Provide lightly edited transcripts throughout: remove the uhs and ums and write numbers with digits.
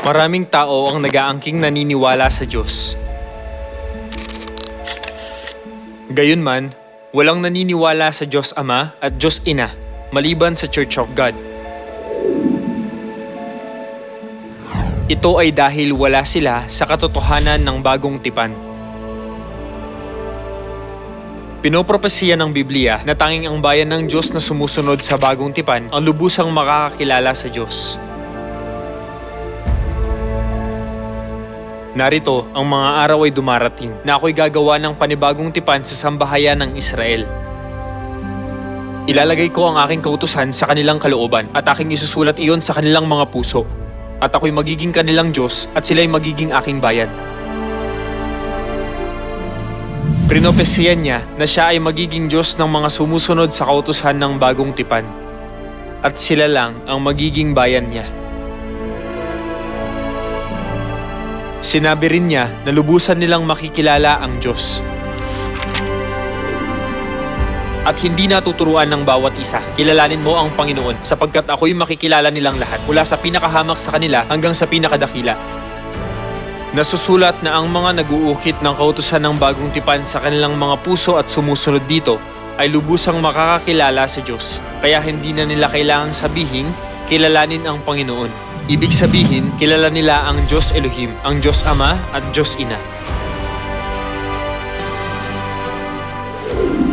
Maraming tao ang nag-aangking naniniwala sa Diyos. Gayunman, walang naniniwala sa Diyos Ama at Diyos Ina, maliban sa Church of God. Ito ay dahil wala sila sa katotohanan ng bagong tipan. Pinopropesiya ng Biblia na tanging ang bayan ng Diyos na sumusunod sa bagong tipan ang lubusang makakakilala sa Diyos. Narito, ang mga araw ay dumarating na ako'y gagawa ng panibagong tipan sa sambahayan ng Israel. Ilalagay ko ang aking kautusan sa kanilang kalooban at aking isusulat iyon sa kanilang mga puso. At ako'y magiging kanilang Diyos at sila'y magiging aking bayan. Prinopesiyan niya na siya ay magiging Diyos ng mga sumusunod sa kautusan ng bagong tipan. At sila lang ang magiging bayan niya. Sinabi rin niya na lubusan nilang makikilala ang Diyos. At hindi natuturuan ng bawat isa. Kilalanin mo ang Panginoon sapagkat ako'y makikilala nilang lahat mula sa pinakahamak sa kanila hanggang sa pinakadakila. Nasusulat na ang mga nag-uukit ng kautusan ng bagong tipan sa kanilang mga puso at sumusunod dito ay lubusang makakakilala sa Diyos. Kaya hindi na nila kailangang sabihin, kilalanin ang Panginoon. Ibig sabihin, kilala nila ang Diyos Elohim, ang Diyos Ama at Diyos Ina.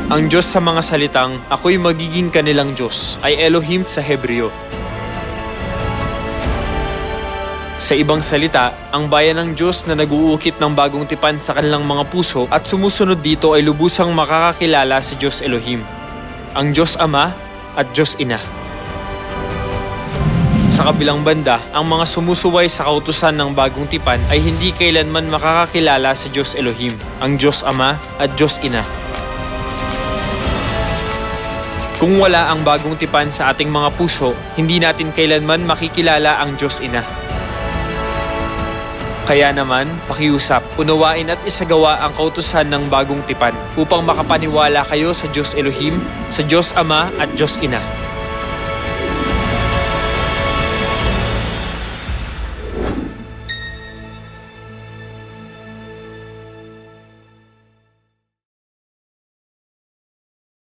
Ang Diyos sa mga salitang, ako'y magiging kanilang Diyos, ay Elohim sa Hebreo. Sa ibang salita, ang bayan ng Diyos na nag-uukit ng bagong tipan sa kanilang mga puso at sumusunod dito ay lubusang makakakilala sa Diyos Elohim, ang Diyos Ama at Diyos Ina. Sa kabilang banda, ang mga sumusuway sa kautusan ng bagong tipan ay hindi kailanman makakakilala sa Diyos Elohim, ang Diyos Ama at Diyos Ina. Kung wala ang bagong tipan sa ating mga puso, hindi natin kailanman makikilala ang Diyos Ina. Kaya naman, pakiusap, unawain at isagawa ang kautusan ng bagong tipan upang makapaniwala kayo sa Diyos Elohim, sa Diyos Ama at Diyos Ina.